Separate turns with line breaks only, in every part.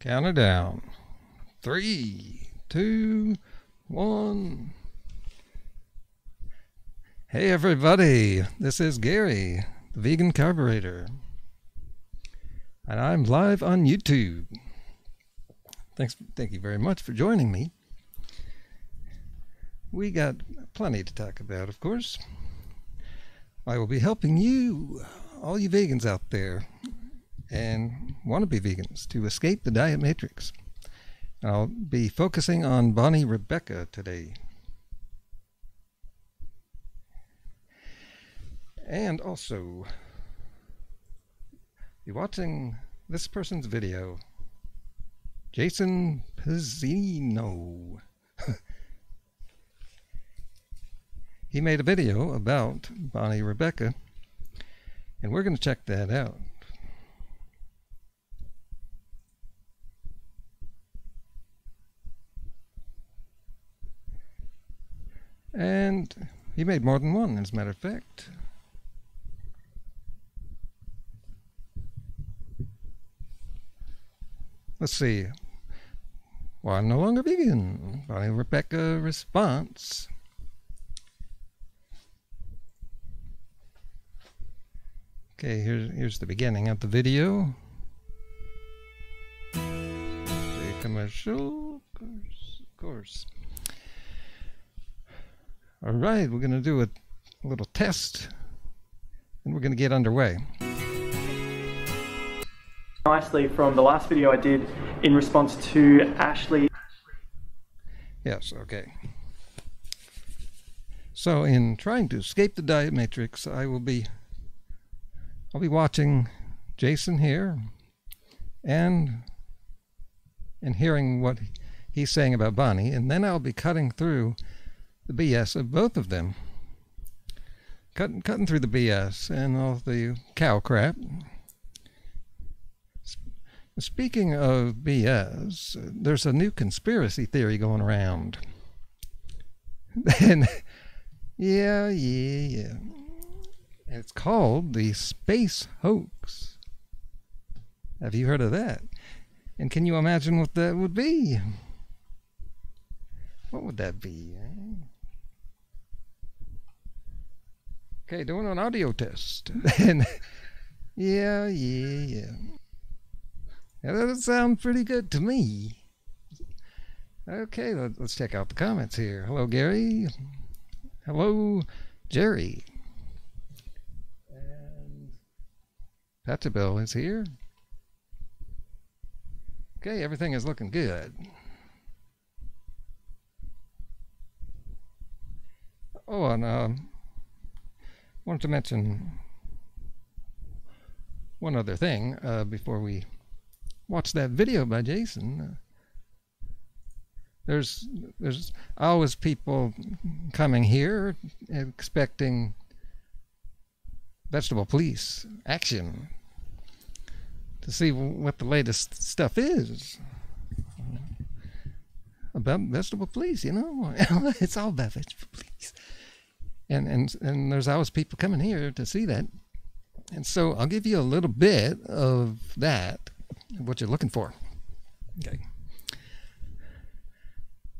Count it down. 3, 2, 1. Hey everybody, this is Gary, the Vegan Carburetor, and I'm live on YouTube. Thank you very much for joining me. We got plenty to talk about, of course. I will be helping you, all you vegans out there, and wannabe vegans, to escape the diet matrix. I'll be focusing on Bonny Rebecca today. And also, be watching this person's video, Jason Pizzino. He made a video about Bonny Rebecca, and we're going to check that out. And he made more than one, as a matter of fact. Let's see. Well, I'm no longer vegan. Bonny Rebecca response. Okay, here's the beginning of the video. The commercial, of course. All right, we're going to do a little test, and we're going to get underway.
Nicely from the last video I did in response to Ashley.
Yes, okay. So in trying to escape the diet matrix, I'll be watching Jason here and hearing what he's saying about Bonny, and then I'll be cutting through the BS of both of them. Cutting through the BS and all the cow crap. Speaking of BS, there's a new conspiracy theory going around. And yeah. It's called the space hoax. Have you heard of that? And can you imagine what that would be? What would that be? Okay, doing an audio test. And yeah. That doesn't sound pretty good to me. Okay, let's check out the comments here. Hello, Gary. Hello, Jerry. And Patchabelle is here. Okay, everything is looking good. Oh, and wanted to mention one other thing before we watch that video by Jason. There's always people coming here expecting vegetable police action to see what the latest stuff is about vegetable police, you know. It's all about vegetable police. And there's always people coming here to see that. And so I'll give you a little bit of that, what you're looking for. Okay.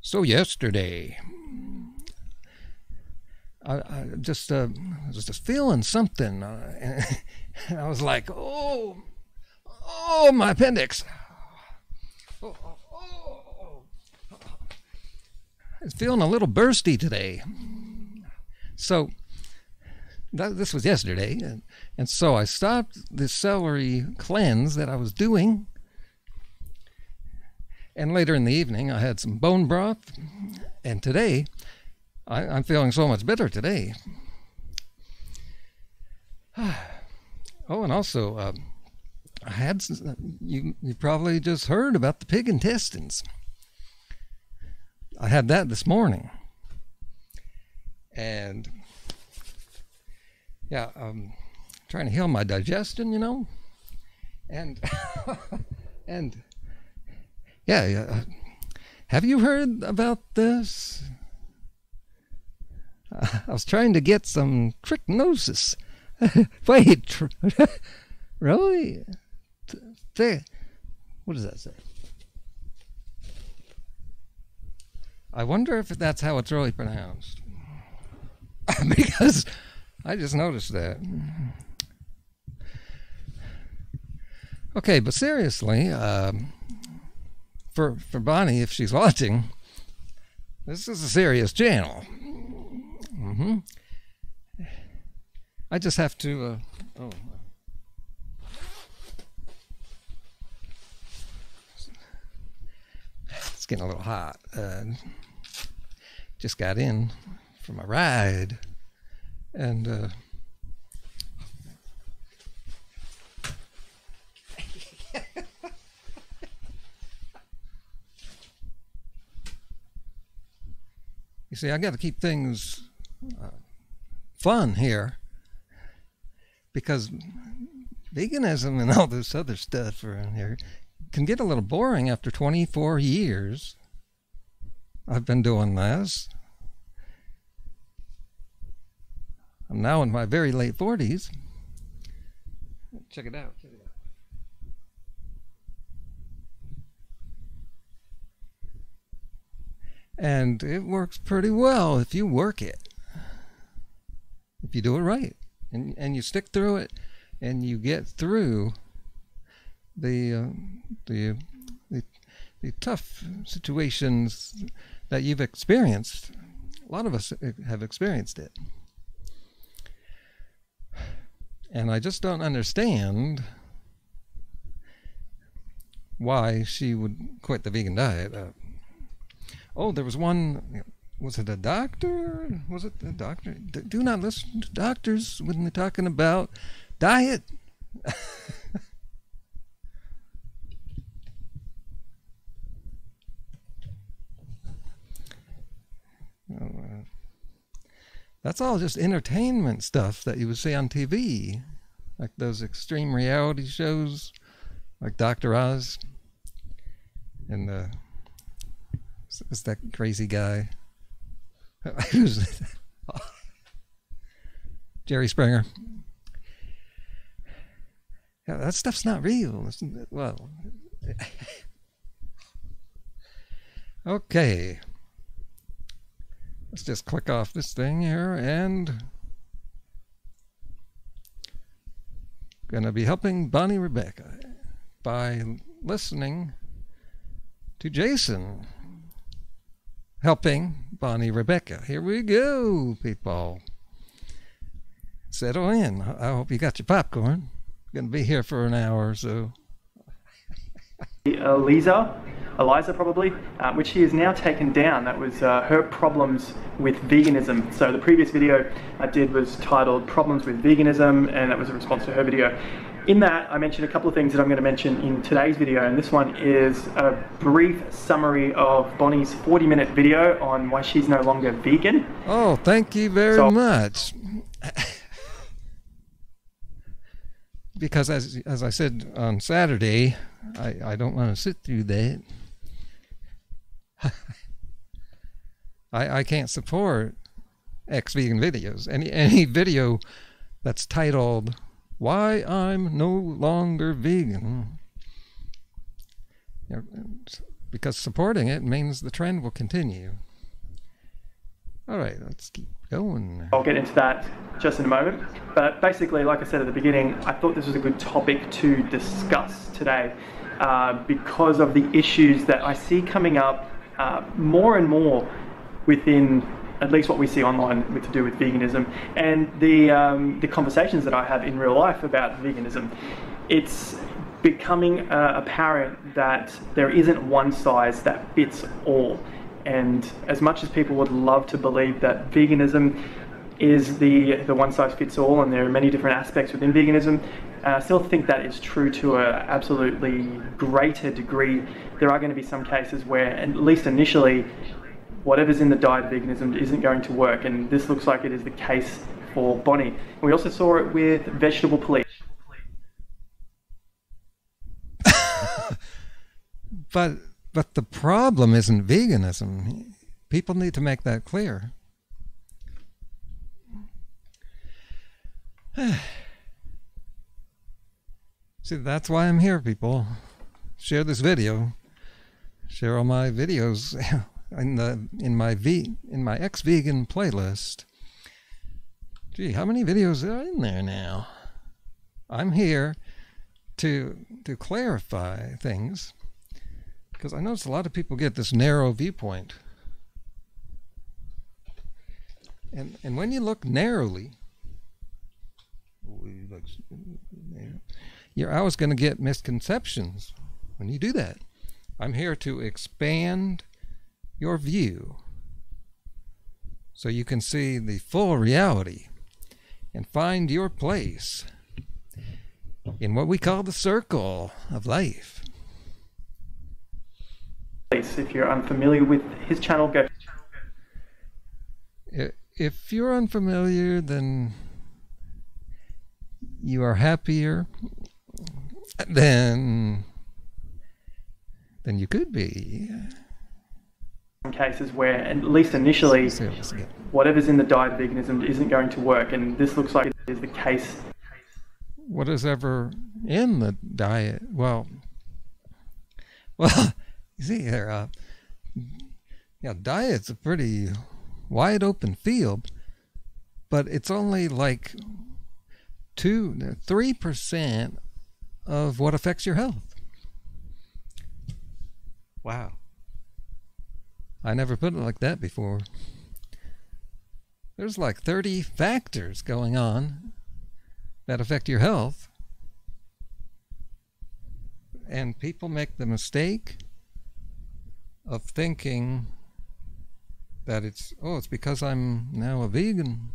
So yesterday, I just was just feeling something, and I was like, oh, my appendix. I was feeling a little bursty today. So this was yesterday, and so I stopped the celery cleanse that I was doing, and later in the evening I had some bone broth, and today I'm feeling so much better today. Oh, and also I had you probably just heard about the pig intestines. I had that this morning. And yeah, trying to heal my digestion, you know, and and yeah. Have you heard about this? I was trying to get some trichinosis. Wait, really? What does that say? I wonder if that's how it's really pronounced. Because I just noticed that. Okay, but seriously, for Bonnie, if she's watching, this is a serious channel. I just have to. It's getting a little hot. Just got in from a ride, and you see, I got to keep things fun here, because veganism and all this other stuff around here can get a little boring after 24 years. I've been doing this. I'm now in my very late 40s. Check it out. Check it out. And it works pretty well if you work it. If you do it right. And you stick through it, and you get through the tough situations that you've experienced. A lot of us have experienced it. And I just don't understand why she would quit the vegan diet. Oh, there was one, was it a doctor? Was it a doctor? Do not listen to doctors when they're talking about diet. That's all just entertainment stuff that you would see on TV, like those extreme reality shows, like Dr. Oz, and it's that crazy guy. Who's Jerry Springer? Yeah, that stuff's not real. Well, okay. Let's just click off this thing here, and gonna be helping Bonny Rebecca by listening to Jason helping Bonny Rebecca. Here we go, people. Settle in. I hope you got your popcorn. Gonna be here for an hour or so.
Eliza probably, which she has now taken down. That was her problems with veganism. So the previous video I did was titled Problems with Veganism, and that was a response to her video. In that, I mentioned a couple of things that I'm going to mention in today's video, and this one is a brief summary of Bonnie's 40-minute video on why she's no longer vegan.
Oh, thank you very much. Because as I said on Saturday, I don't want to sit through that. I can't support ex-vegan videos. Any video that's titled "Why I'm No Longer Vegan," because supporting it means the trend will continue. All right, let's keep going.
I'll get into that just in a moment. But basically, like I said at the beginning, I thought this was a good topic to discuss today because of the issues that I see coming up more and more within at least what we see online with to do with veganism, and the conversations that I have in real life about veganism. It's becoming apparent that there isn't one size that fits all. And as much as people would love to believe that veganism is the one size fits all, and there are many different aspects within veganism, I still think that is true to an absolutely greater degree. There are going to be some cases where, at least initially, whatever's in the diet of veganism isn't going to work, and this looks like it is the case for Bonnie. We also saw it with vegetable police.
But the problem isn't veganism. People need to make that clear. See, that's why I'm here, people. Share this video. Share all my videos. in my ex-vegan playlist. Gee, how many videos are in there now? I'm here to clarify things, because I notice a lot of people get this narrow viewpoint. And when you look narrowly, you're always going to get misconceptions when you do that. I'm here to expand your view so you can see the full reality and find your place in what we call the circle of life.
If you're unfamiliar with his channel, go.
If you're unfamiliar, then you are happier than you could be.
In cases where, at least initially, whatever's in the diet of veganism isn't going to work, and this looks like it is the case.
What is ever in the diet? Well, you see here, diet's a pretty wide open field, but it's only like 3% of what affects your health. Wow. I never put it like that before. There's like 30 factors going on that affect your health. And people make the mistake of thinking that it's because I'm now a vegan.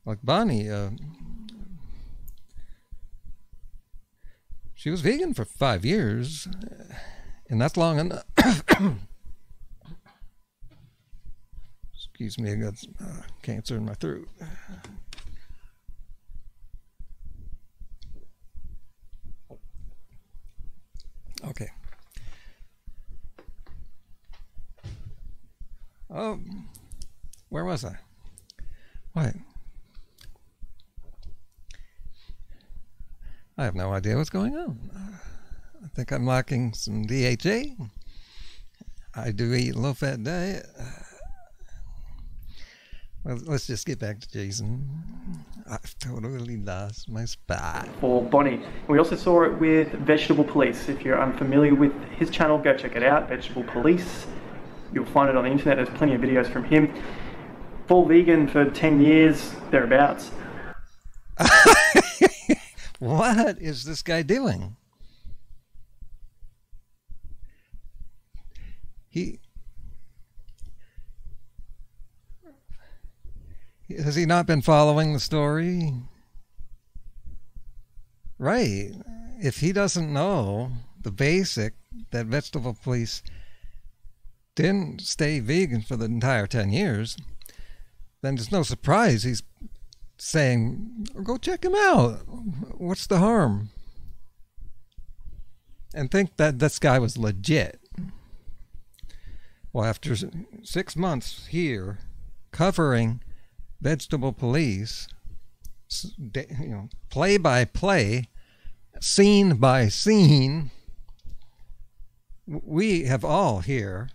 Like Bonnie, she was vegan for 5 years, and that's long enough. Excuse me, I got cancer in my throat. Okay. Oh, where was I? What? I have no idea what's going on. I think I'm lacking some DHA. I do eat a low-fat diet. Well, let's just get back to Jason. I've totally lost my spot.
For Bonnie. We also saw it with Vegetable Police. If you're unfamiliar with his channel, go check it out, Vegetable Police. You'll find it on the internet. There's plenty of videos from him. Full vegan for 10 years, thereabouts.
What is this guy doing? Has he not been following the story? Right. If he doesn't know the basic, that Vegetable Police didn't stay vegan for the entire 10 years, then there's no surprise he's saying, go check him out. What's the harm? And think that this guy was legit. Well, after 6 months here covering Vegetable Police, play by play, scene by scene, we have all here,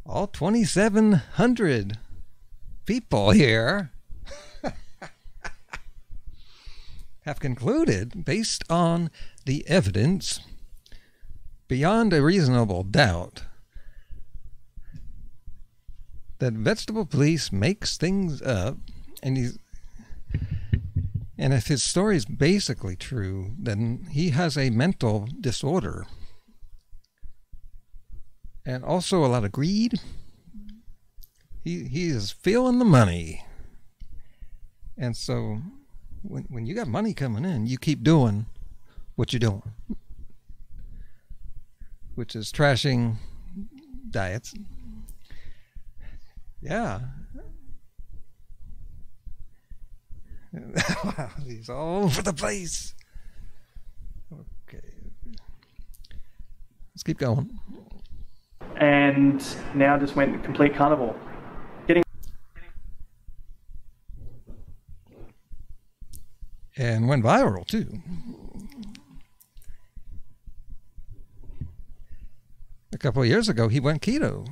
all 2,700 people here, have concluded, based on the evidence, beyond a reasonable doubt, that Vegetable Police makes things up, and if his story is basically true, then he has a mental disorder, and also a lot of greed. He is feeling the money, and so when you got money coming in, you keep doing what you're doing, which is trashing diets. Yeah. Wow, he's all over the place. Okay. Let's keep going.
And now just went complete carnivore.
And went viral too. couple of years ago, he went keto.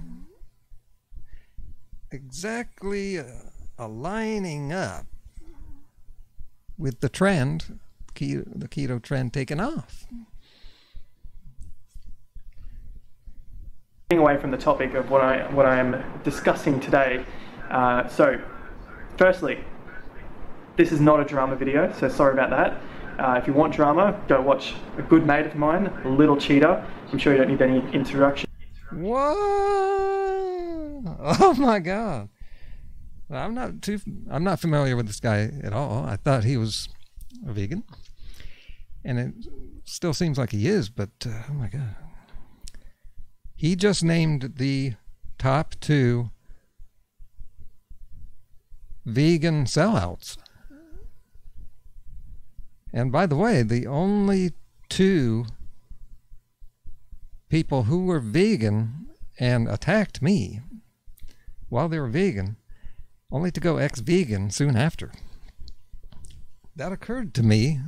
Exactly aligning up with the trend, the keto trend taking off.
Away from the topic of what I am discussing today. So, firstly, this is not a drama video, so sorry about that. If you want drama, go watch a good mate of mine, Little Cheetah. I'm sure you don't need any introduction.
What? Oh my God! Well, I'm not familiar with this guy at all. I thought he was a vegan, and it still seems like he is. But oh my God, he just named the top 2 vegan sellouts. And by the way, the only 2 people who were vegan and attacked me while they were vegan, only to go ex-vegan soon after. That occurred to me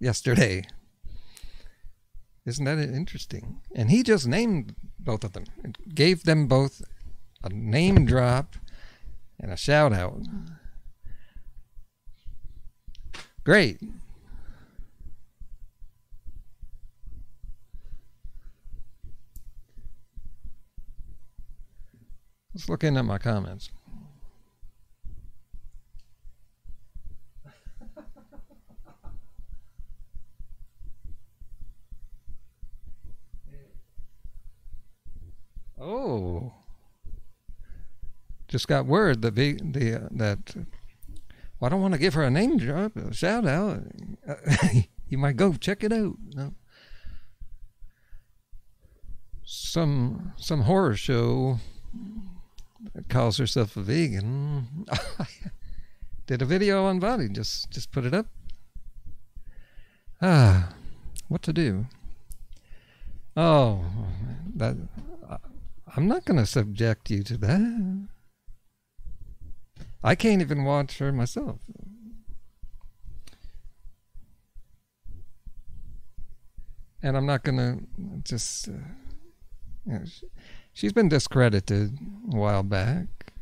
yesterday. Isn't that interesting? And he just named both of them. It gave them both a name drop and a shout out. Great. Let's look in at my comments. Oh, just got word that well, I don't want to give her a name drop, a shout out. You might go check it out. No. Some horror show that calls herself a vegan did a video on Bonny. Just put it up. What to do? Oh, that. I'm not going to subject you to that. I can't even watch her myself. And I'm not going to just... she's been discredited a while back.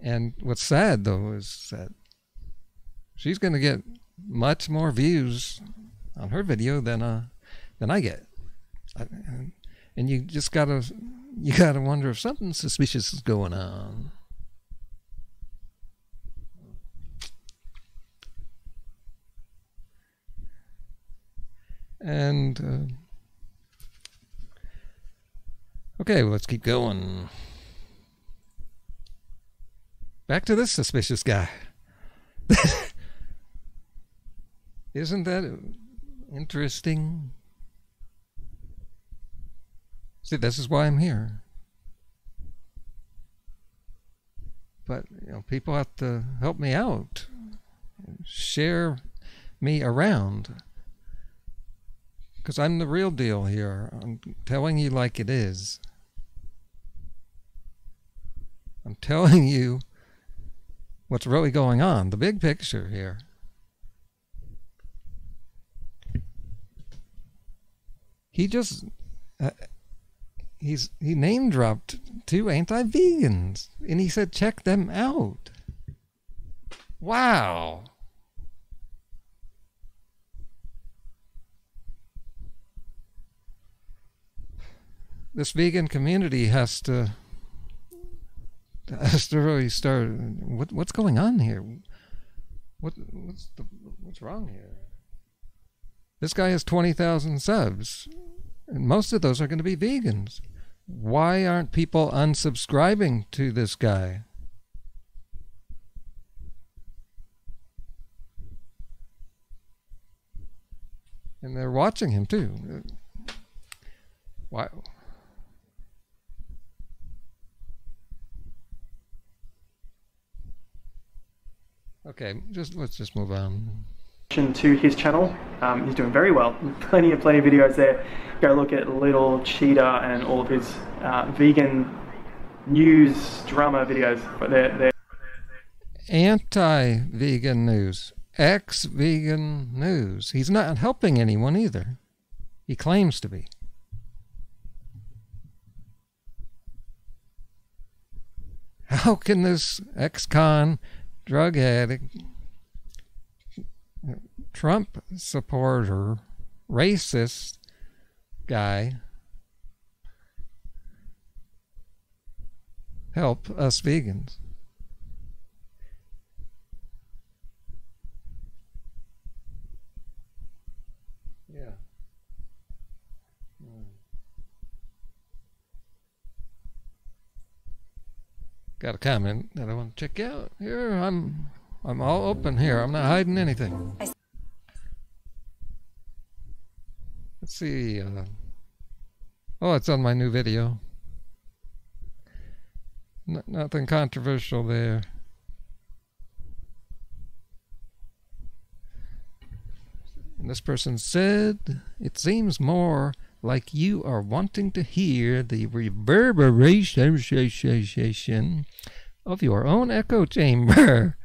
And what's sad, though, is that she's going to get much more views on her video than I get. And you just gotta wonder if something suspicious is going on. And okay, let's keep going. Back to this suspicious guy. Isn't that interesting? See, this is why I'm here. But, people have to help me out. Share me around. Because I'm the real deal here. I'm telling you like it is. I'm telling you what's really going on. The big picture here. He just... He name dropped 2 anti-vegans, and he said check them out. Wow. This vegan community has to really start. What's going on here? What's wrong here? This guy has 20,000 subs. And most of those are going to be vegans. Why aren't people unsubscribing to this guy? And they're watching him too. Why? Okay, let's just move on.
To his channel. He's doing very well. Plenty of videos there. Go look at Little Cheetah and all of his vegan news drama videos. But they're
anti-vegan news, ex-vegan news. He's not helping anyone either. He claims to be. How can this ex-con, drug addict, Trump supporter, racist guy help us vegans? Yeah. Got a comment that I want to check out. Here, I'm all open here. I'm not hiding anything. Let's see. Oh, it's on my new video. Nothing controversial there. And this person said, it seems more like you are wanting to hear the reverberation of your own echo chamber.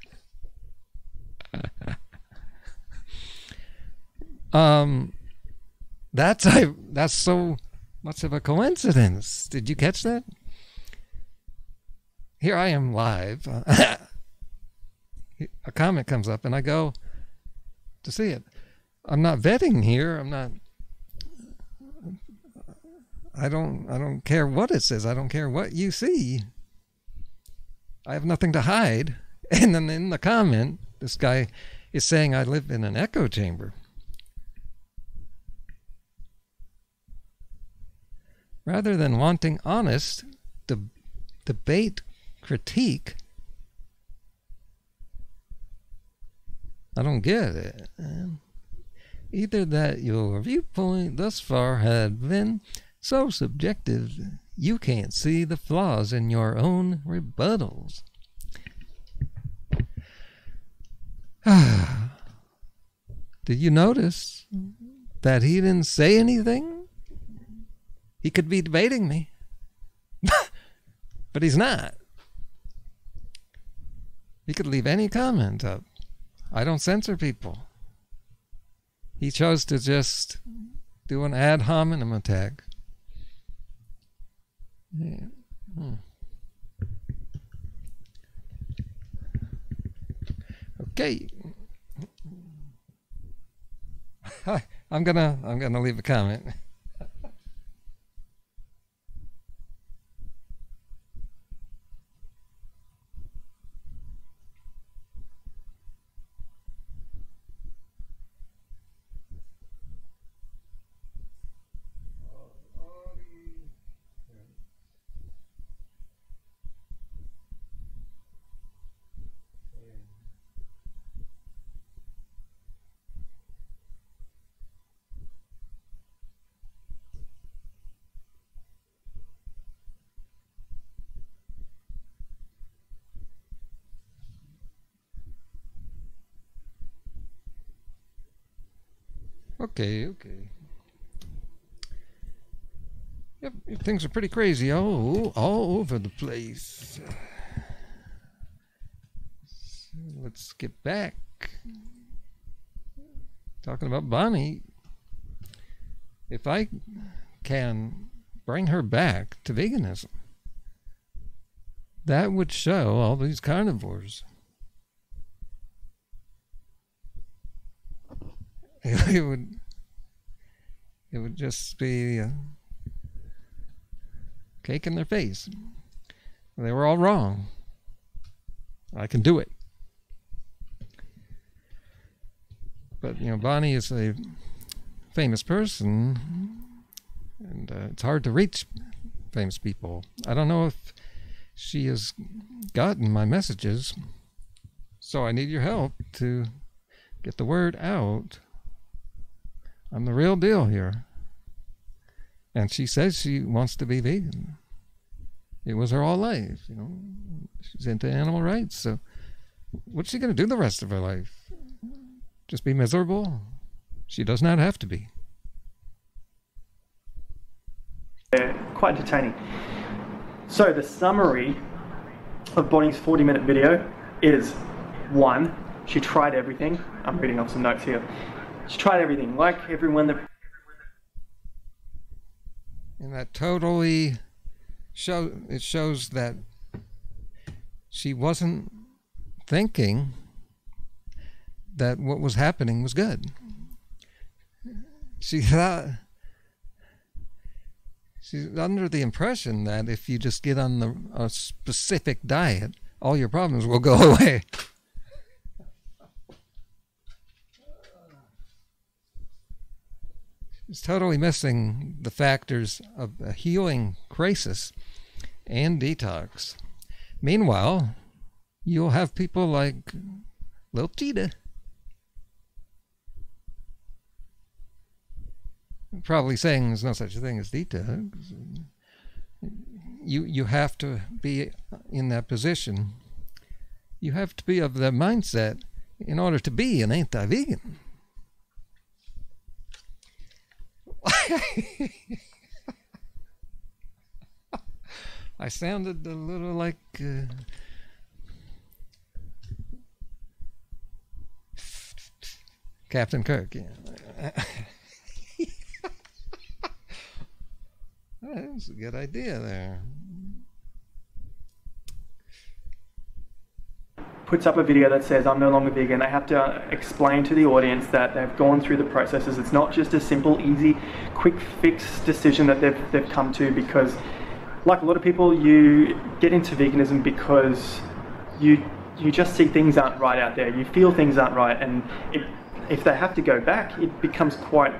That's so much of a coincidence. Did you catch that? Here I am live. A comment comes up and I go to see it. I'm not vetting here. I don't care what it says. I don't care what you see. I have nothing to hide. And then in the comment, this guy is saying I live in an echo chamber. Rather than wanting honest debate, critique, I don't get it. Either that your viewpoint thus far had been so subjective you can't see the flaws in your own rebuttals. Did you notice that he didn't say anything? He could be debating me, but he's not. He could leave any comment up. I don't censor people. He chose to just do an ad hominem attack. Yeah. Okay. I'm gonna leave a comment. Okay. Yep, things are pretty crazy all over the place. So let's get back. Talking about Bonnie. If I can bring her back to veganism, that would show all these carnivores. It would just be a cake in their face. They were all wrong. I can do it. But, Bonnie is a famous person, and it's hard to reach famous people. I don't know if she has gotten my messages, so I need your help to get the word out. I'm the real deal here. And she says she wants to be vegan. It was her whole life, She's into animal rights, so what's she going to do the rest of her life? Just be miserable? She does not have to be.
Quite entertaining. So the summary of Bonnie's 40-minute video is 1. She tried everything. I'm reading off some notes here. She tried everything, like everyone that
And that totally shows that she wasn't thinking that what was happening was good. She thought, she's under the impression that if you just get on a specific diet, all your problems will go away. It's totally missing the factors of a healing crisis and detox. Meanwhile, you'll have people like Lil Cheetah probably saying there's no such a thing as detox. You have to be in that position. You have to be of the mindset in order to be an anti-vegan. I sounded a little like Captain Kirk. Yeah. That was a good idea there.
Puts up a video that says, I'm no longer vegan. They have to explain to the audience that they've gone through the processes. It's not just a simple, easy, quick fix decision that they've come to, because like a lot of people, you get into veganism because you just see things aren't right out there. You feel things aren't right, and if they have to go back, it becomes quite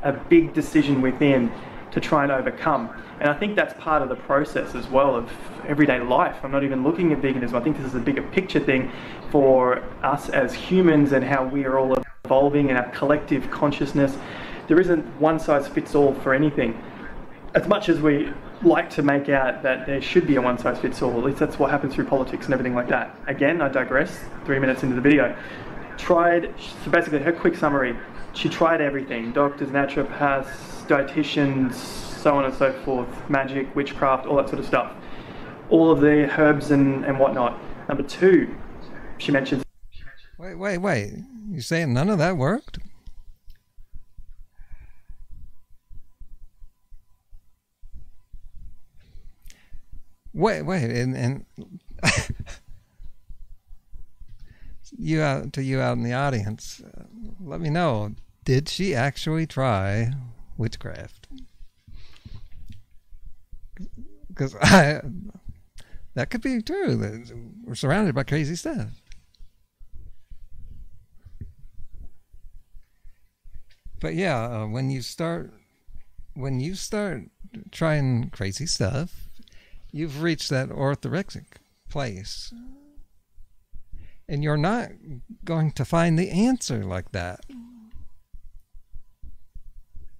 a big decision within to try and overcome. And I think that's part of the process as well of everyday life. I'm not even looking at veganism. I think this is a bigger picture thing for us as humans and how we are all evolving in our collective consciousness. There isn't one size fits all for anything. As much as we like to make out that there should be a one size fits all, at least that's what happens through politics and everything like that. Again, I digress, 3 minutes into the video. So basically her quick summary, she tried everything: doctors, naturopaths, dietitians, so on and so forth, magic, witchcraft, all that sort of stuff. All of the herbs and whatnot. Number two, she mentions...
Wait. You saying none of that worked? Wait, and you out in the audience, let me know, did she actually try witchcraft? Because that could be true. We're surrounded by crazy stuff. But yeah, when you start trying crazy stuff, you've reached that orthorexic place. And you're not going to find the answer like that.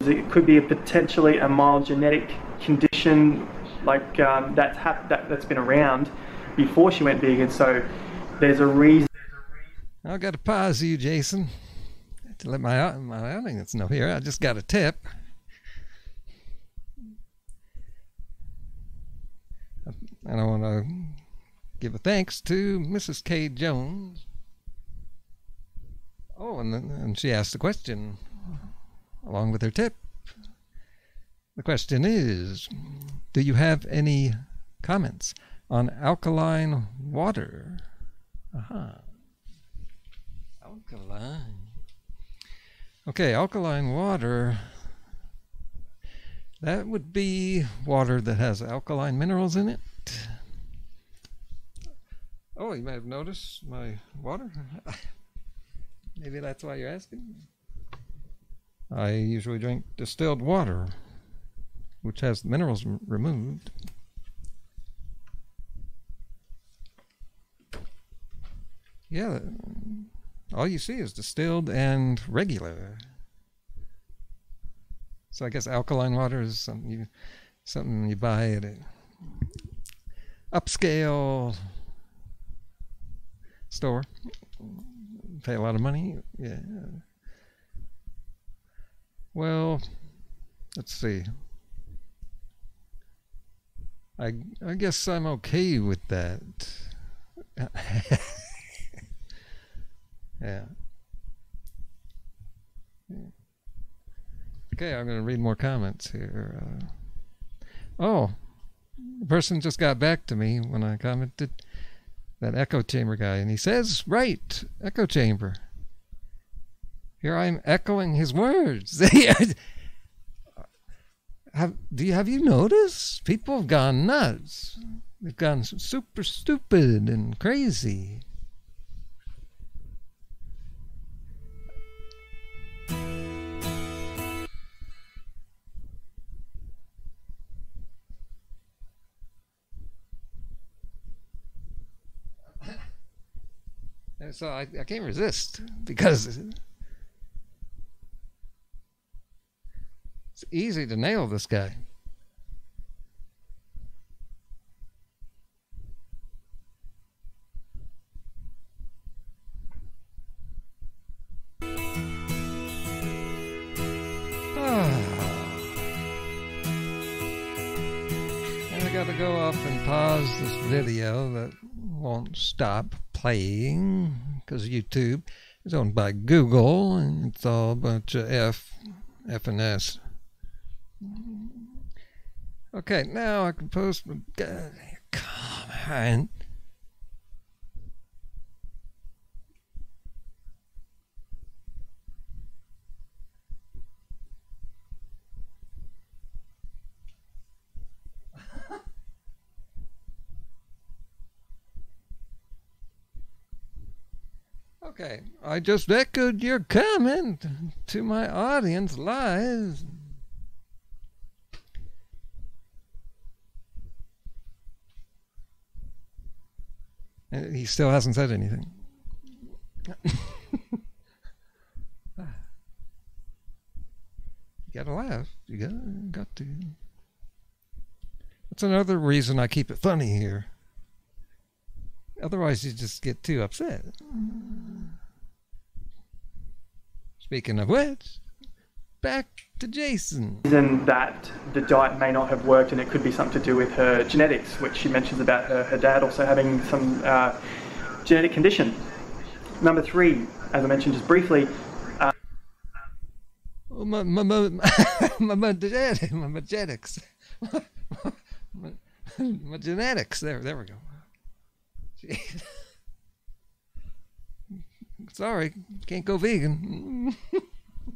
It could be potentially a mild genetic condition like that's been around before she went vegan, so there's a reason.
I've got to pause you, Jason, to let my audience know here. I just got a tip. And I want to give a thanks to Mrs. K. Jones. Oh, and she asked a question along with her tip. The question is, do you have any comments on alkaline water? Alkaline. Okay, alkaline water. That would be water that has alkaline minerals in it. Oh, you might have noticed my water. Maybe that's why you're asking. I usually drink distilled water, which has the minerals removed. Yeah, all you see is distilled and regular. So I guess alkaline water is something you buy at a upscale store. Pay a lot of money. Yeah. Well, let's see. I guess I'm okay with that. Yeah. Okay, I'm going to read more comments here. Oh, the person just got back to me when I commented, that echo chamber guy, and he says, right, echo chamber. Here I'm echoing his words. Have you noticed? People have gone nuts. They've gone super stupid and crazy. So I can't resist, because it's easy to nail this guy. And I gotta go off and pause this video that won't stop playing because YouTube is owned by Google and it's all a bunch of F and S. Okay, now I can post my comment. Okay, I just echoed your comment to my audience live. And he still hasn't said anything. You gotta laugh. You got to. That's another reason I keep it funny here. Otherwise, you just get too upset. Speaking of which, back to Jason.
Reason that the diet may not have worked, and it could be something to do with her genetics, which she mentions about her dad also having some genetic condition. Number 3, as I mentioned just briefly,
my genetics. My genetics. There we go. Sorry, can't go vegan.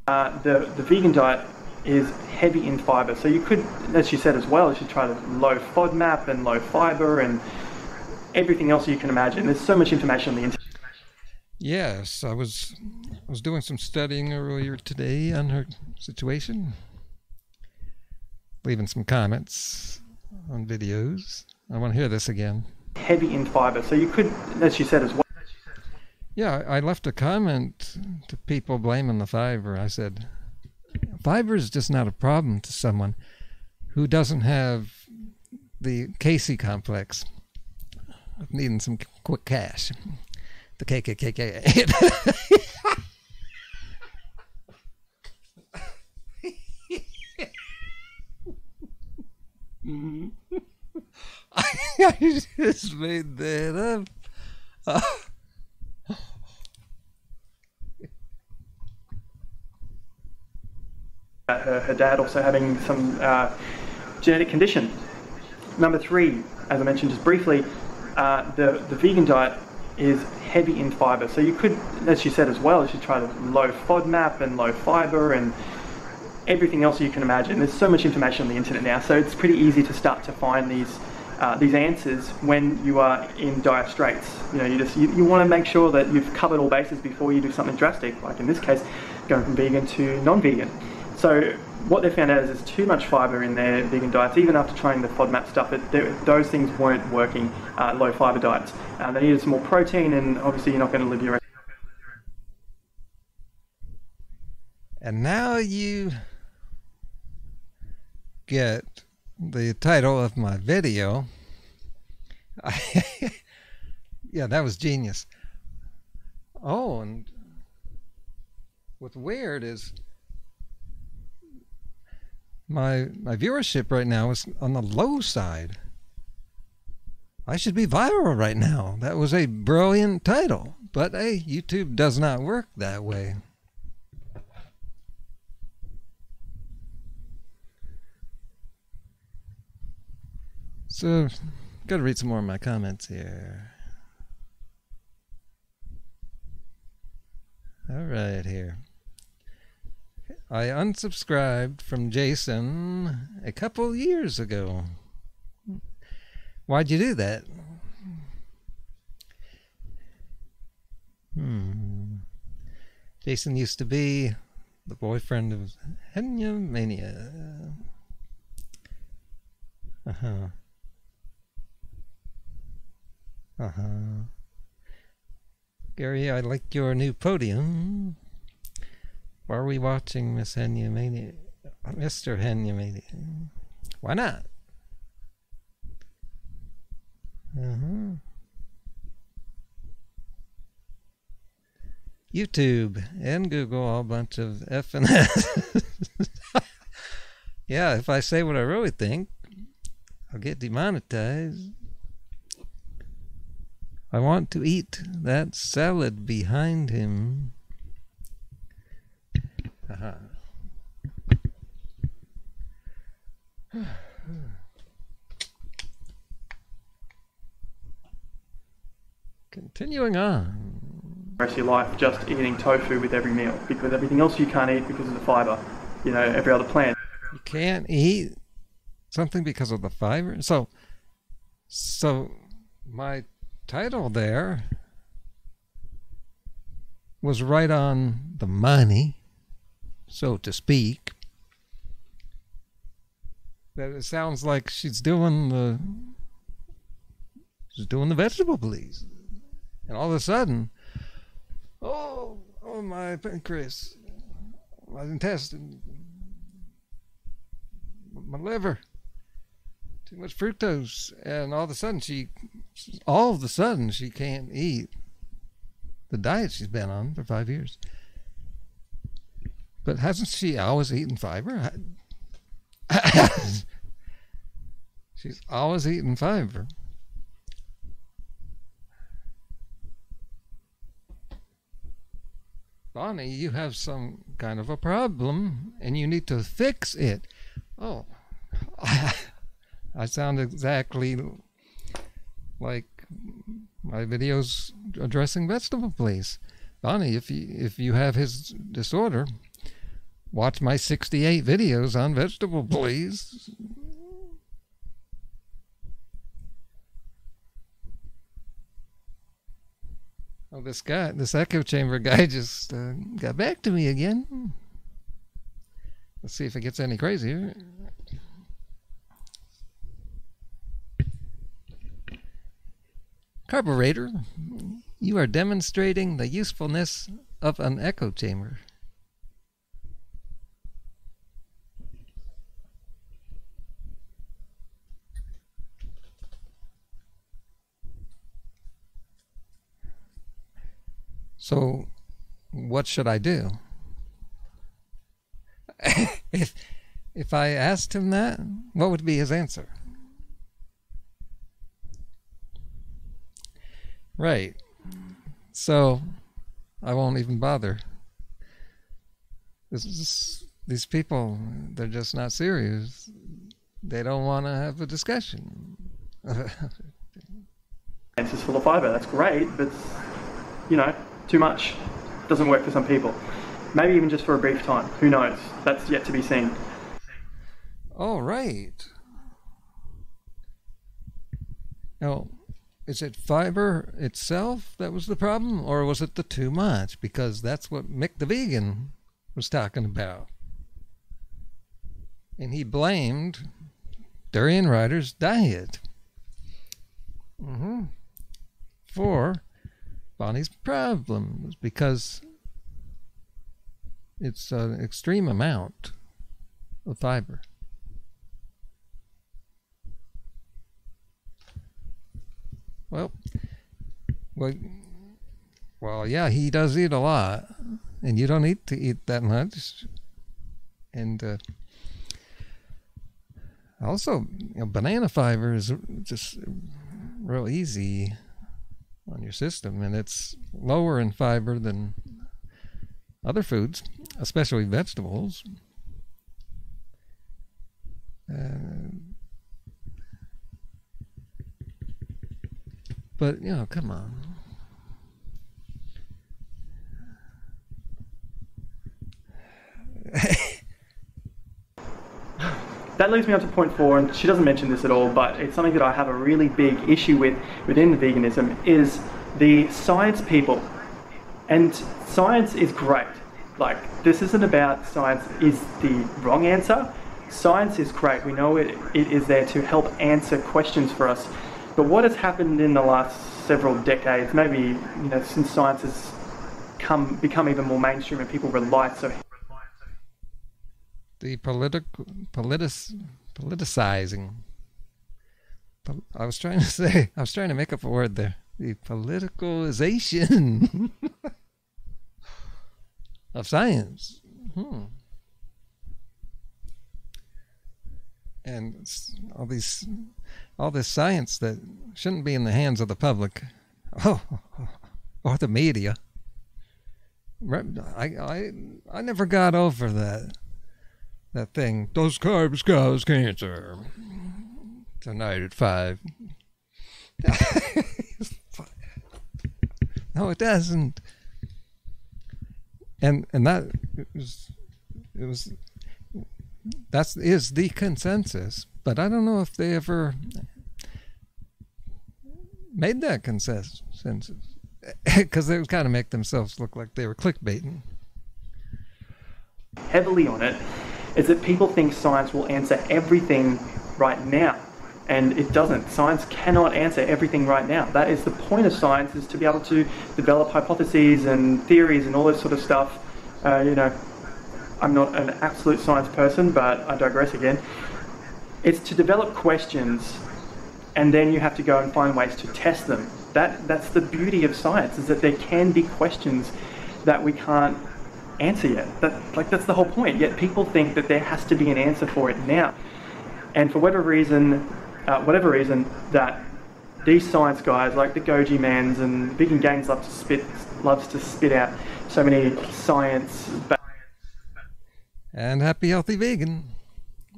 The vegan diet is heavy in fiber, so you could, as she said as well, you should try the low FODMAP and low fiber and everything else you can imagine. There's so much information on the internet.
Yes, I was doing some studying earlier today on her situation, leaving some comments on videos. I want to hear this again.
Heavy in fiber, so you could, as she said as well.
Yeah, I left a comment to people blaming the fiber. I said, fiber is just not a problem to someone who doesn't have the KC complex of needing some quick cash. The KKKK. I just made that up.
Her dad also having some genetic condition. Number 3, as I mentioned just briefly, the vegan diet is heavy in fiber, so you could, as she said as well, you should try the low FODMAP and low fiber and everything else you can imagine. There's so much information on the internet now, so it's pretty easy to start to find these answers when you are in dire straits. You know, you want to make sure that you've covered all bases before you do something drastic, like in this case, going from vegan to non-vegan. So what they found out is there's too much fiber in their vegan diets. Even after trying the FODMAP stuff, those things weren't working, low fiber diets. They needed some more protein, and obviously you're not going to live your rest.
And now you get the title of my video. Yeah, that was genius. Oh, and what's weird is my viewership right now is on the low side. I should be viral right now. That was a brilliant title, but hey, YouTube does not work that way. So, gotta read some more of my comments here. All right, here. I unsubscribed from Jason a couple years ago. Why'd you do that? Jason used to be the boyfriend of Henya Mania. Gary, I like your new podium. Why are we watching Miss Henya Mania? Mr. Henya Mania? Why not? YouTube and Google, all bunch of F and S. Yeah, if I say what I really think, I'll get demonetized. I want to eat that salad behind him. Continuing on.
Rest of your life just eating tofu with every meal, because everything else you can't eat because of the fiber. You know, every other plant.
You can't eat something because of the fiber? So my title there was right on the money, so to speak. That it sounds like she's doing the vegetable please. And all of a sudden, oh my pancreas, my intestine, my liver, too much fructose, and all of a sudden she can't eat the diet she's been on for 5 years. But hasn't she always eaten fiber? She's always eaten fiber. Bonnie, you have some kind of a problem and you need to fix it. Oh, I sound exactly like my videos addressing vegetable please. Bonnie, if you have his disorder, watch my 68 videos on vegetable please. Oh, this echo chamber guy just got back to me again. Let's see if it gets any crazier. Carburetor, you are demonstrating the usefulness of an echo chamber. So, what should I do? If I asked him that, what would be his answer? Right. So, I won't even bother. These people, they're just not serious. They don't want to have a discussion.
It's just full of fiber. That's great, but you know, too much doesn't work for some people. Maybe even just for a brief time. Who knows? That's yet to be seen.
All right. Now, is it fiber itself that was the problem, or was it the too much? Because that's what Mick the Vegan was talking about. And he blamed Durian Rider's diet for Bonnie's problems, because it's an extreme amount of fiber. Well, yeah, he does eat a lot, and you don't need to eat that much. And also, banana fiber is just real easy on your system, and it's lower in fiber than other foods, especially vegetables. But, you know, come on.
That leads me on to point 4, and she doesn't mention this at all, but it's something that I have a really big issue with within veganism, is the science people. And science is great. Like, this isn't about science is the wrong answer. Science is great. We know it is there to help answer questions for us. But what has happened in the last several decades, maybe, you know, since science has become even more mainstream and people rely so
The politicizing. I was trying to make up a word there. The politicalization of science. And all this science that shouldn't be in the hands of the public, or the media. I never got over that thing. Those carbs cause cancer. Tonight at 5. No, it doesn't. And that is the consensus. But I don't know if they ever made that consensus, because they would kind of make themselves look like they were clickbaiting.
Heavily on it is that people think science will answer everything right now, and it doesn't. Science cannot answer everything right now. That is the point of science, is to be able to develop hypotheses and theories and all this sort of stuff. You know, I'm not an absolute science person, but I digress again. It's to develop questions, and then you have to go and find ways to test them. That's the beauty of science, is that there can be questions that we can't answer yet. That's the whole point. Yet people think that there has to be an answer for it now. And for whatever reason, that these science guys, like the Goji Mans and vegan gangs, loves to spit out so many science.
And happy healthy vegan.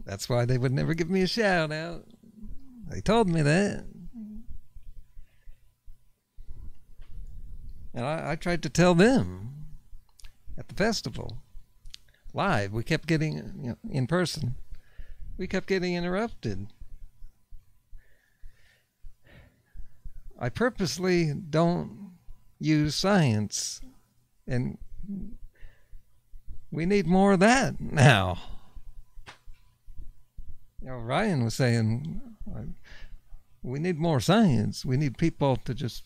That's why they would never give me a shout out. They told me that. And I tried to tell them at the festival, live. We kept getting, you know, in person. We kept getting interrupted. I purposely don't use science, and we need more of that now. You know, Ryan was saying, we need more science. We need people to just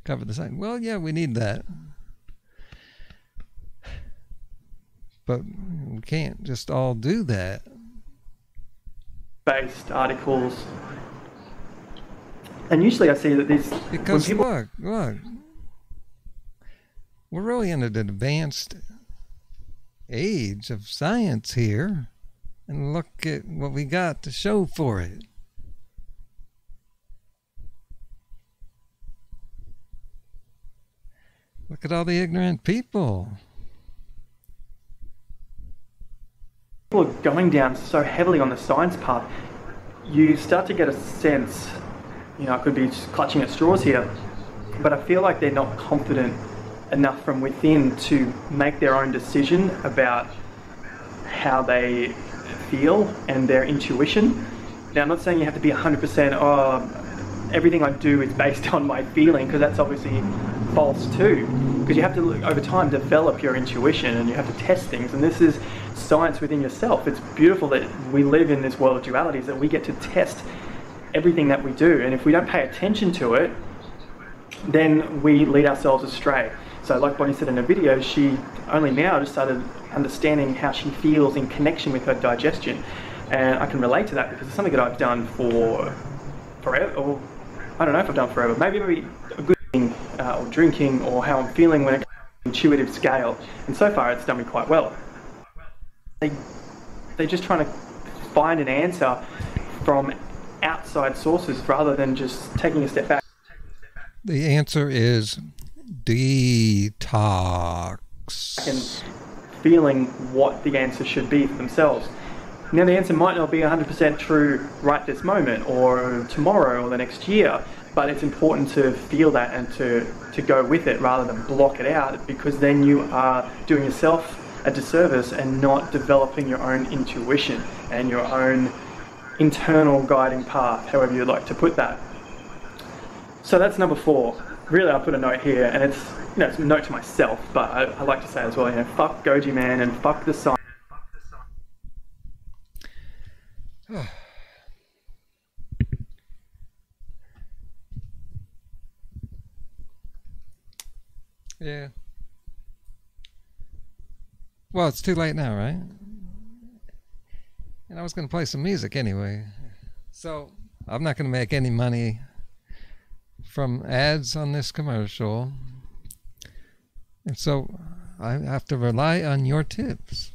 cover the science. Well, yeah, we need that. But we can't just all do that.
Based articles. And usually I see that these...
Because look, we're really in an advanced age of science here. And look at what we got to show for it. Look at all the ignorant people.
People are going down so heavily on the science path, you start to get a sense, you know, I could be just clutching at straws here, but I feel like they're not confident enough from within to make their own decision about how they feel and their intuition. Now, I'm not saying you have to be 100%, everything I do is based on my feeling, because that's obviously false too, because you have to, over time, develop your intuition, and you have to test things, and this is science within yourself. It's beautiful that we live in this world of dualities, that we get to test everything that we do, and if we don't pay attention to it, then we lead ourselves astray. So like Bonnie said in her video, she only now just started understanding how she feels in connection with her digestion, and I can relate to that because it's something that I've done for forever, or I don't know if I've done forever, maybe a good thing, or drinking, or how I'm feeling when it comes to intuitive scale, and so far it's done me quite well. They're just trying to find an answer from outside sources rather than just taking a step back.
The answer is detox.
And feeling what the answer should be for themselves. Now, the answer might not be 100% true right this moment, or tomorrow, or the next year, but it's important to feel that and to go with it rather than block it out, because then you are doing yourself a disservice and not developing your own intuition and your own internal guiding path, however you'd like to put that. So that's number 4. Really, I put a note here, and it's, you know, it's a note to myself, but I like to say as well, you know, fuck Goji Man and fuck the science.
Yeah. Well, it's too late now, right? And I was going to play some music anyway. So I'm not going to make any money from ads on this commercial. And so I have to rely on your tips.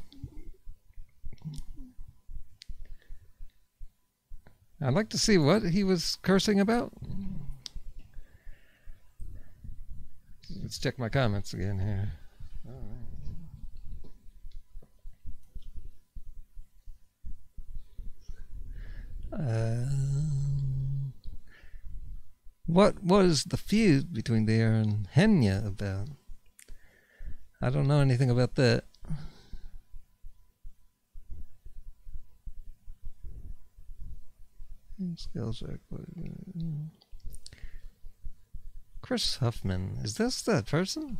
I'd like to see what he was cursing about. Let's check my comments again here. All right. What was the feud between Bear and Henya about? I don't know anything about that. Skills are Chris Huffman. Is this that person?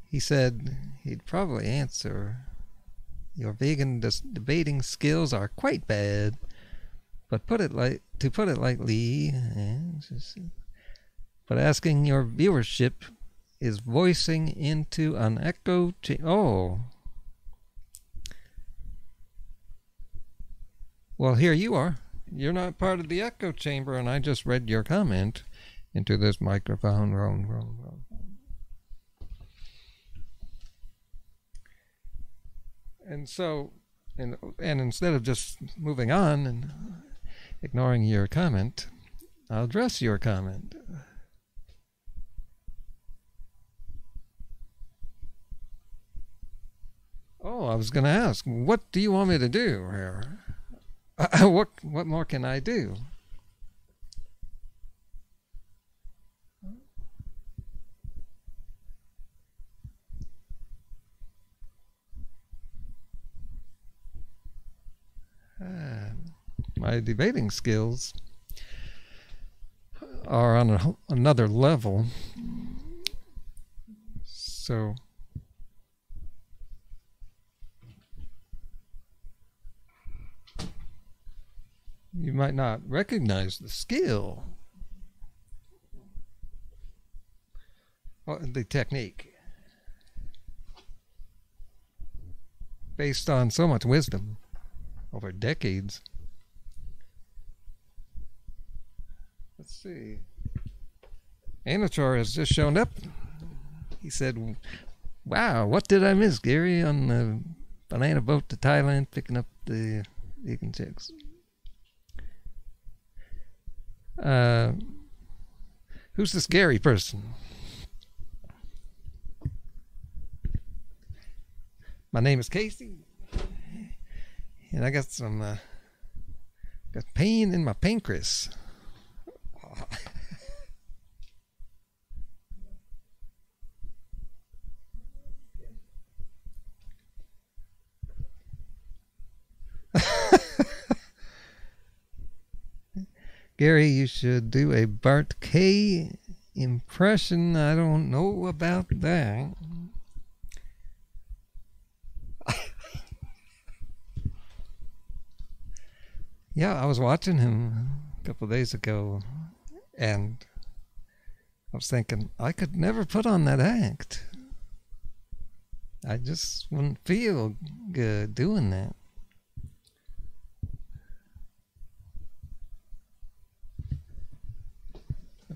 He said he'd probably answer, your vegan debating skills are quite bad, but to put it lightly, but asking your viewership is voicing into an echo oh. Well, here you are. You're not part of the echo chamber, and I just read your comment into this microphone. And so, and instead of just moving on and ignoring your comment, I'll address your comment. Oh, I was going to ask, what do you want me to do here? What more can I do? My debating skills are on another level, so you might not recognize the skill or the technique based on so much wisdom over decades. Let's see. Anachor has just shown up. He said, wow, what did I miss, Gary, on the banana boat to Thailand picking up the vegan chicks? Who's this Gary person? My name is Casey, and I got some got pain in my pancreas. Gary, you should do a Bart K impression. I don't know about that. Yeah, I was watching him a couple of days ago, and I was thinking, I could never put on that act. I just wouldn't feel good doing that.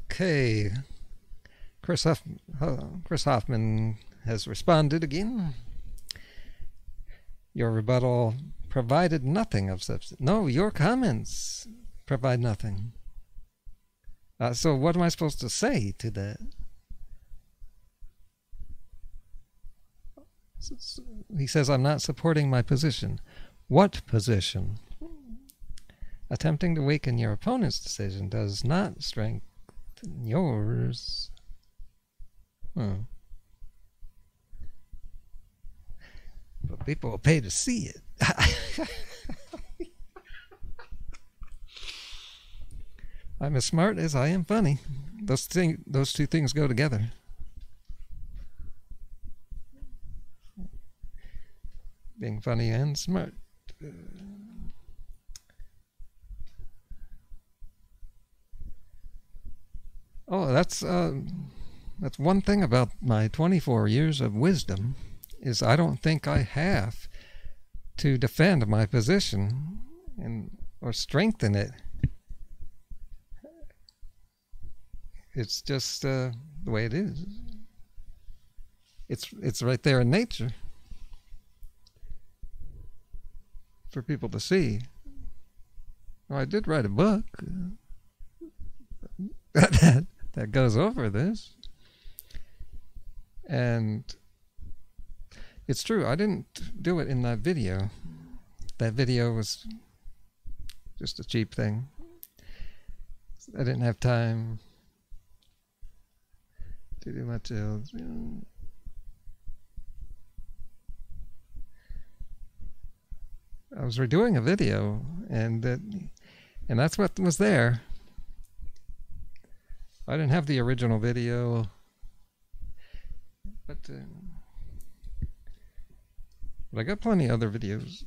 Okay, Chris Hoffman has responded again. Your rebuttal provided nothing of substance. No, your comments provide nothing. So what am I supposed to say to that? He says, I'm not supporting my position. What position? Attempting to weaken your opponent's decision does not strengthen yours. But people will pay to see it. I'm as smart as I am funny. Those two things go together. Being funny and smart. Oh, that's one thing about my 24 years of wisdom, is I don't think I have to defend my position or strengthen it. It's just the way it is. It's right there in nature for people to see. Well, I did write a book that goes over this, and it's true. I didn't do it in that video. That video was just a cheap thing. I didn't have time to do much else. I was redoing a video, and that's what was there. I didn't have the original video, but I got plenty of other videos.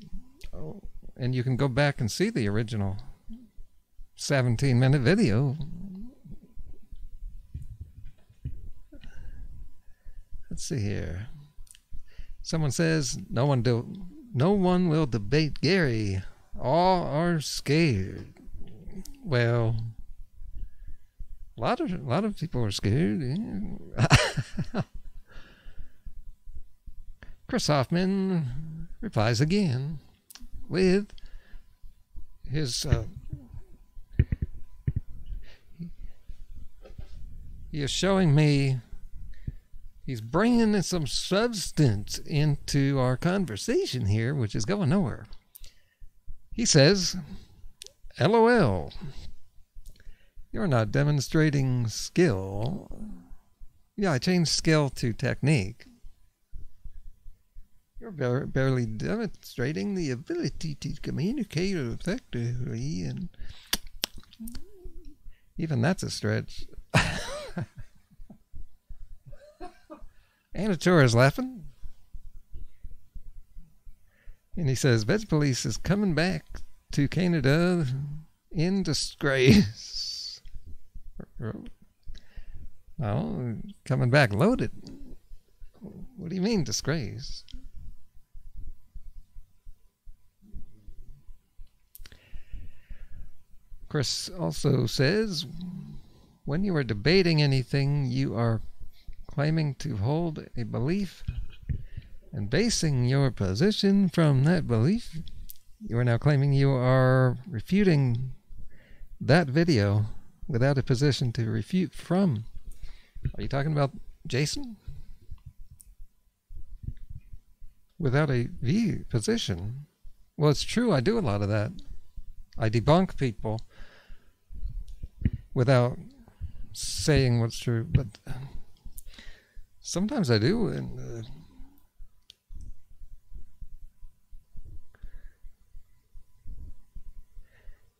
Oh, and you can go back and see the original 17-minute video. Let's see here. Someone says no one will debate Gary. All are scared. Well, a lot of people are scared. Yeah. Chris Hoffman replies again with his he is showing me he's bringing some substance into our conversation here, which is going nowhere. He says, LOL, you're not demonstrating skill. Yeah, I changed skill to technique. You're barely demonstrating the ability to communicate effectively, and even that's a stretch. Anator is laughing. And he says, Veg Police is coming back to Canada in disgrace. No, coming back loaded. What do you mean disgrace? Chris also says, when you are debating anything, you are claiming to hold a belief and basing your position from that belief. You are now claiming you are refuting that video without a position to refute from. Are you talking about Jason? Without a view position? Well, it's true, I do a lot of that. I debunk people without saying what's true, but sometimes I do,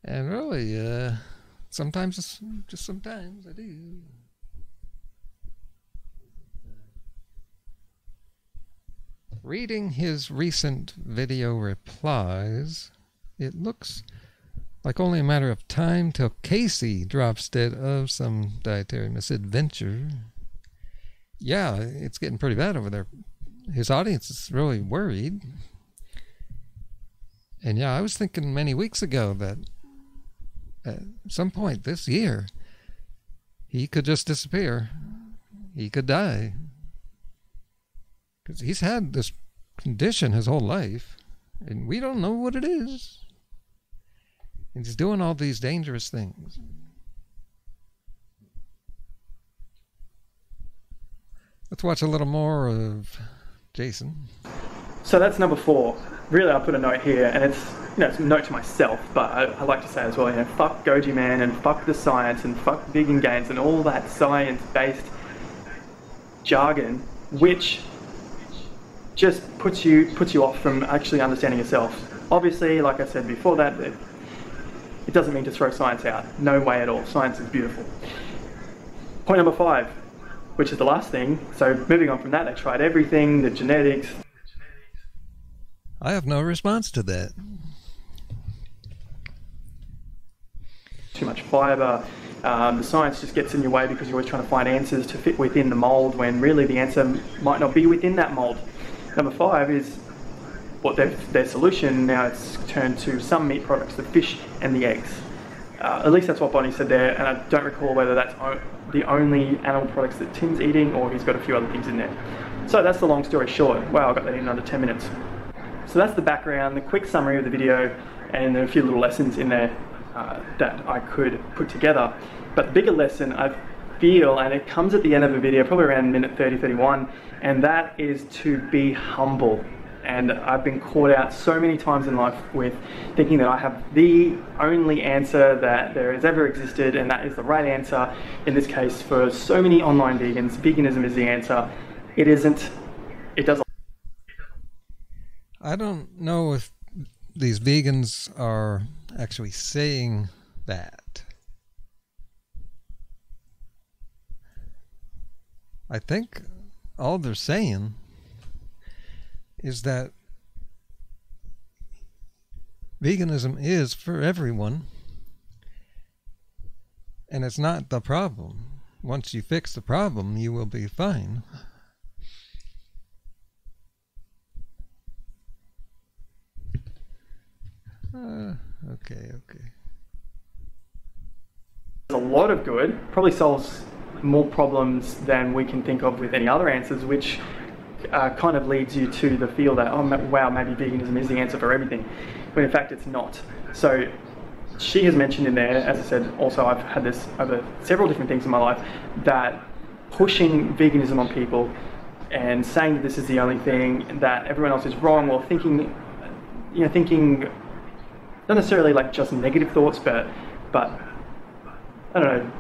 and really, sometimes, just sometimes I do. Reading his recent video replies, it looks like only a matter of time till Casey drops dead of some dietary misadventure. Yeah, it's getting pretty bad over there. His audience is really worried. And yeah, I was thinking many weeks ago that at some point this year, he could just disappear. He could die. Because he's had this condition his whole life, and we don't know what it is. And he's doing all these dangerous things. Let's watch a little more of Jason.
So that's number 4. really, I put a note here, and it's, you know, it's a note to myself, but I like to say as well, you know, fuck Goji Man and fuck the science and fuck vegan gains and all that science-based jargon, which just puts you off from actually understanding yourself. Obviously, like I said before that, it doesn't mean to throw science out. No way at all. Science is beautiful. Point number 5, which is the last thing. So moving on from that, they tried everything, the genetics.
I have no response to that.
Too much fiber. The science just gets in your way because you're always trying to find answers to fit within the mold when really the answer might not be within that mold. Number 5 is what their solution. Now it's turned to some meat products, the fish and the eggs. At least that's what Bonny said there, and I don't recall whether that's the only animal products that Tim's eating or he's got a few other things in there. So that's the long story short. Wow, I got that in under 10 minutes. So that's the background, the quick summary of the video, and a few little lessons in there that I could put together. But the bigger lesson I feel, and it comes at the end of the video, probably around minute 30, 31, and that is to be humble. And I've been caught out so many times in life with thinking that I have the only answer that there has ever existed, and that is the right answer. In this case, for so many online vegans, veganism is the answer. It isn't. It doesn't.
I don't know if these vegans are actually saying that. I think all they're saying is that veganism is for everyone, and it's not the problem. Once you fix the problem, you will be fine. Okay.
There's a lot of good, probably solves more problems than we can think of with any other answers, which kind of leads you to the feel that, oh wow, maybe veganism is the answer for everything, when in fact it's not. So she has mentioned in there, as I said, also I've had this over several different things in my life, that pushing veganism on people and saying that this is the only thing, that everyone else is wrong, or thinking not necessarily like just negative thoughts, but I don't know,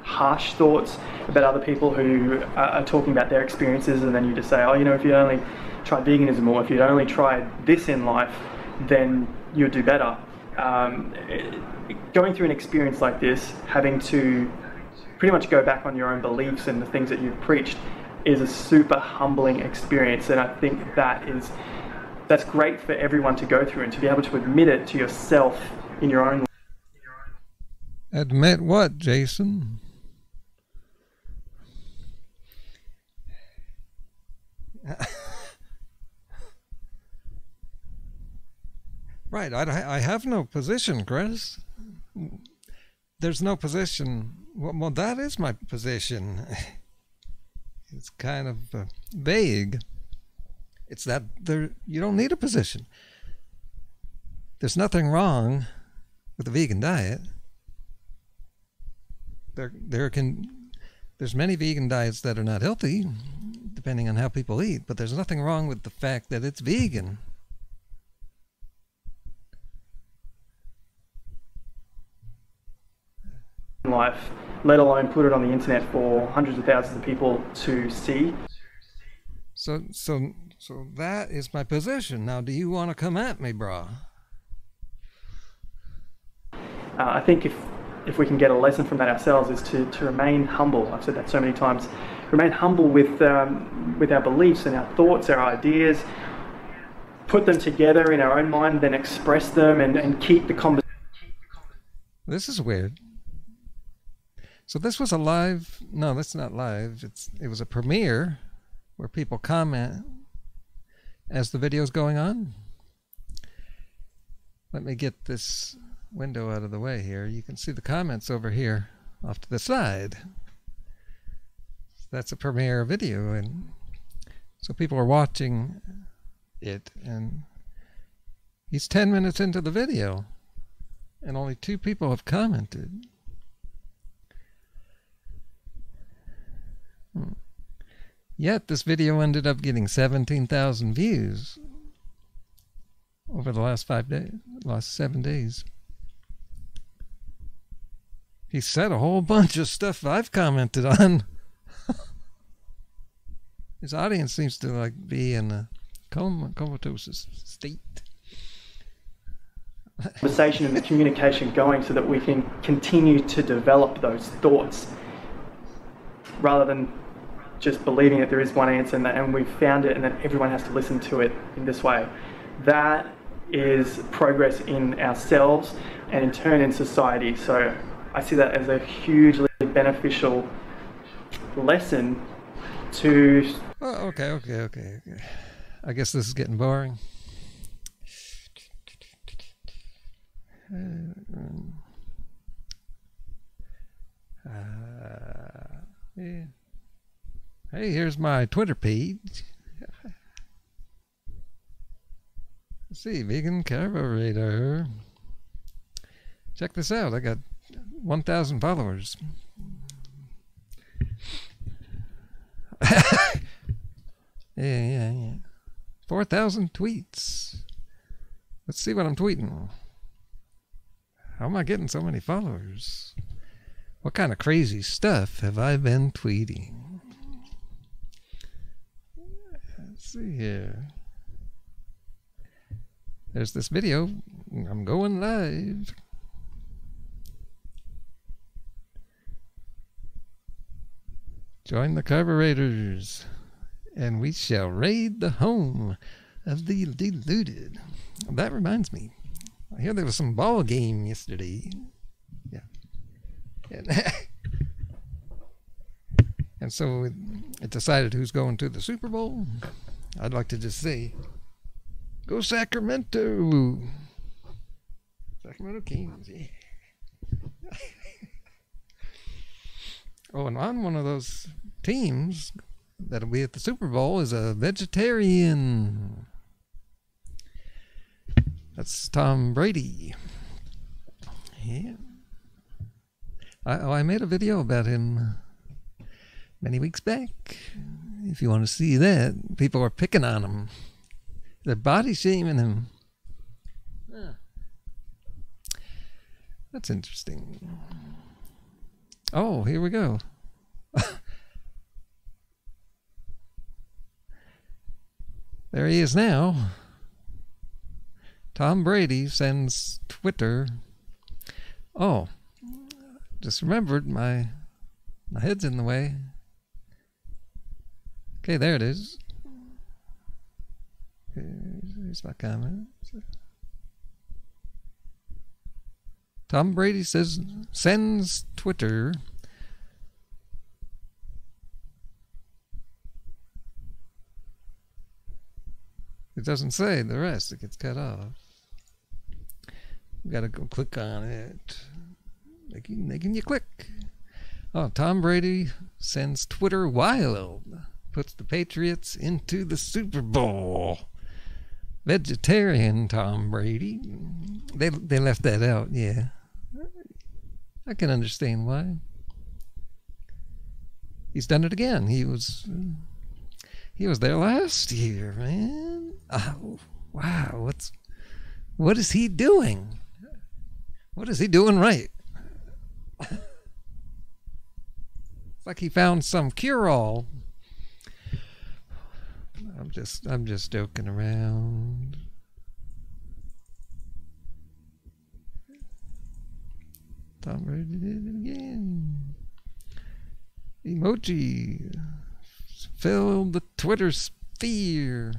harsh thoughts about other people who are talking about their experiences, and then you just say, oh, you know, if you only tried veganism, or if you'd only tried this in life, then you'd do better. Going through an experience like this, having to pretty much go back on your own beliefs and the things that you've preached, is a super humbling experience, and I think that's great for everyone to go through, and to be able to admit it to yourself in your own.
Admit what, Jason? Right, I have no position, Chris. There's no position. Well, that is my position. It's kind of vague. It's that you don't need a position. There's nothing wrong with the vegan diet. There's many vegan diets that are not healthy, depending on how people eat, but there's nothing wrong with the fact that it's vegan.
Life, let alone put it on the internet for hundreds of thousands of people to see.
So that is my position. Now, do you want to come at me, brah?
I think if we can get a lesson from that ourselves, is to remain humble. I've said that so many times. Remain humble with our beliefs and our thoughts, our ideas. Put them together in our own mind, then express them, and keep the conversation.
This is weird. So this was a live. No, that's not live. It was a premiere where people comment as the video's going on. Let me get this window out of the way here. You can see the comments over here off to the side. That's a premiere video, and so people are watching it, and he's 10 minutes into the video and only 2 people have commented. Yet this video ended up getting 17,000 views. over the last 7 days. He said a whole bunch of stuff I've commented on. His audience seems to like be in a comatose state.
Conversation and the communication going so that we can continue to develop those thoughts rather than just believing that there is one answer and we've found it and that everyone has to listen to it in this way. That is progress in ourselves and in turn in society. So I see that as a hugely beneficial lesson to...
Oh, okay. I guess this is getting boring. Yeah. Hey, here's my Twitter page. Let's see, vegan carburetor. Check this out. I got 1,000 followers. Yeah. 4,000 tweets. Let's see what I'm tweeting. How am I getting so many followers? What kind of crazy stuff have I been tweeting? Let's see here. There's this video. I'm going live. Join the carburetors, and we shall raid the home of the deluded. That reminds me. I hear there was some ball game yesterday. Yeah. And so it decided who's going to the Super Bowl. I'd like to just say, go Sacramento! Sacramento Kings, yeah. Oh, and on one of those teams that'll be at the Super Bowl is a vegetarian. That's Tom Brady. Yeah. I made a video about him many weeks back. If you want to see that, people are picking on him. They're body shaming him. That's interesting. Oh, here we go. There he is now. Tom Brady sends Twitter. Oh, just remembered my head's in the way. Okay, there it is. Here's my comment. Tom Brady sends Twitter. It doesn't say the rest. It gets cut off. You gotta go click on it. Making you click. Oh, Tom Brady sends Twitter wild. Puts the Patriots into the Super Bowl. Vegetarian Tom Brady. They left that out, yeah. I can understand why. He's done it again. He was there last year, man. Oh, wow. What is he doing? What is he doing right? It's like he found some cure-all. I'm just joking around. Tom Brady did it again. Emoji filled the Twitter sphere.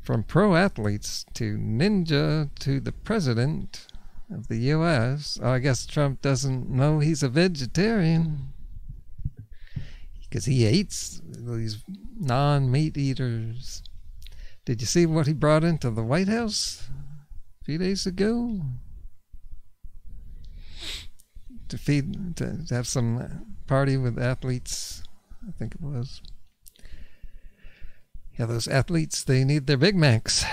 From pro athletes to ninja to the president of the U.S. Oh, I guess Trump doesn't know he's a vegetarian because he hates these non-meat eaters. Did you see what he brought into the White House a few days ago? To have some party with athletes, I think it was. Yeah, those athletes, they need their Big Macs.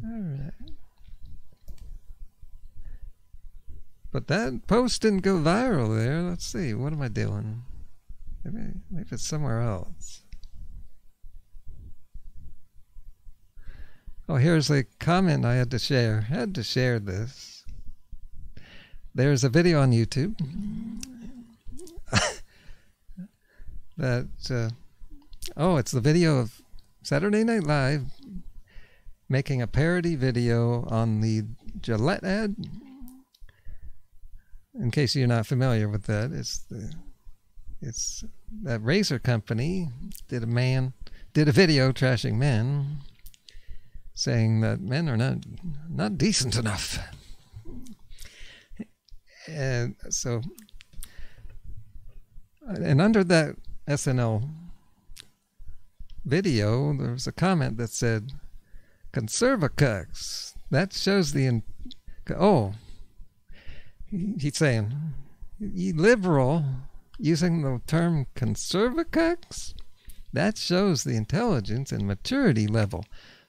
Alright. But that post didn't go viral there. Let's see, what am I doing? Maybe it's somewhere else. Oh, here's a comment I had to share. Had to share this. There's a video on YouTube that, it's the video of Saturday Night Live making a parody video on the Gillette ad. In case you're not familiar with that, it's that razor company did a video trashing men, saying that men are not decent enough. And so, and under that SNL video, there was a comment that said, "Conservacucks." That shows he's saying, "You liberal using the term conservacucks? That shows the intelligence and maturity level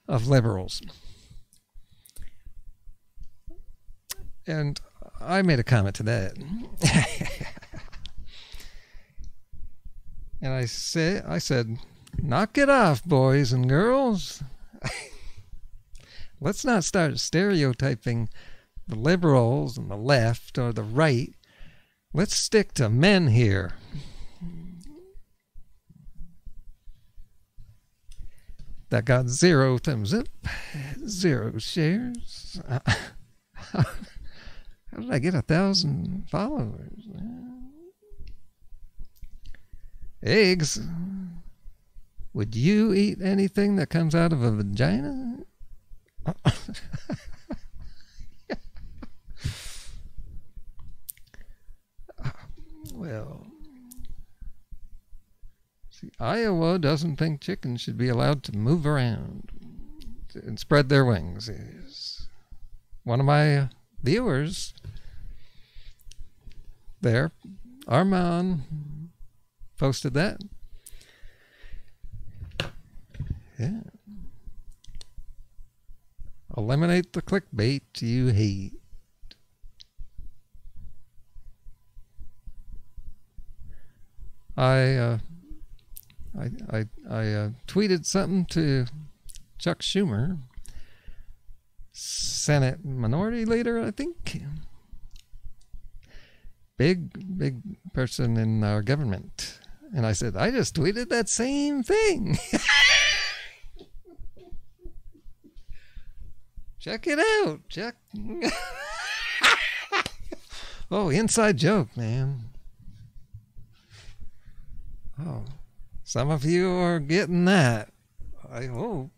of liberals." And I made a comment to that. And I said, "Knock it off, boys and girls. Let's not start stereotyping the liberals and the left or the right. Let's stick to men here." That got 0 thumbs up, 0 shares. How did I get 1,000 followers? Eggs. Would you eat anything that comes out of a vagina? Well, see, Iowa doesn't think chickens should be allowed to move around and spread their wings. One of my viewers there, Armand, posted that. Yeah. Eliminate the clickbait you hate. I tweeted something to Chuck Schumer, Senate Minority Leader, I think. Big person in our government. And I said, I just tweeted that same thing. Check it out, Chuck. Oh, inside joke, man. Oh, some of you are getting that, I hope.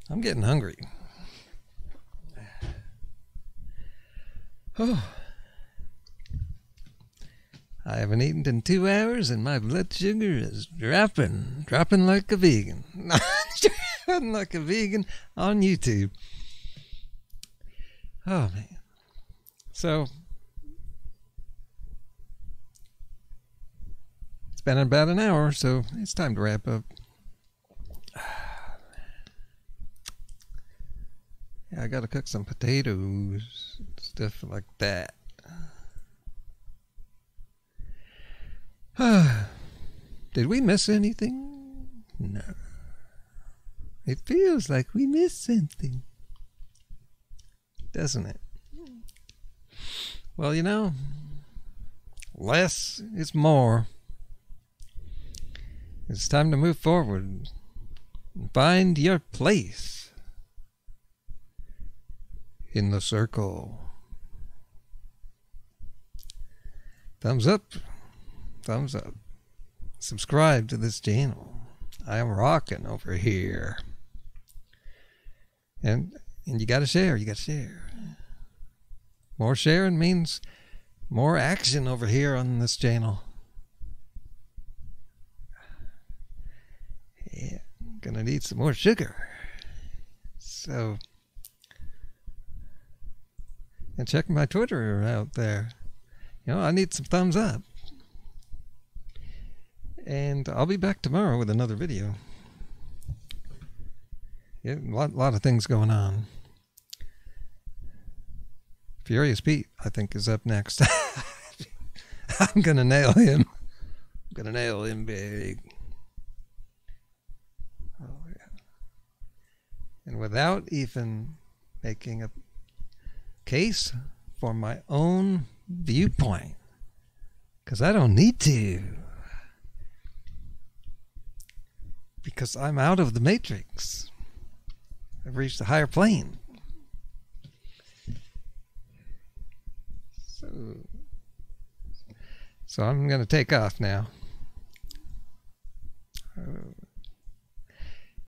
I'm getting hungry. Oh, I haven't eaten in 2 hours and my blood sugar is dropping like a vegan. Dropping like a vegan on YouTube. Oh, man. So, it's been about an hour, so it's time to wrap up. Yeah, I got to cook some potatoes, stuff like that. Did we miss anything? No. It feels like we missed something, doesn't it? Well, you know, less is more. It's time to move forward and find your place in the circle. Thumbs up. Thumbs up. Subscribe to this channel. I am rocking over here. And you gotta share. You gotta share. More sharing means more action over here on this channel. Yeah, gonna need some more sugar. So, and check my Twitter out there. You know, I need some thumbs up. And I'll be back tomorrow with another video. Yeah, a lot of things going on. Furious Pete, I think, is up next. I'm going to nail him. I'm going to nail him big. Oh, yeah. And without even making a case for my own viewpoint, because I don't need to, because I'm out of the matrix. I've reached a higher plane. So I'm going to take off now.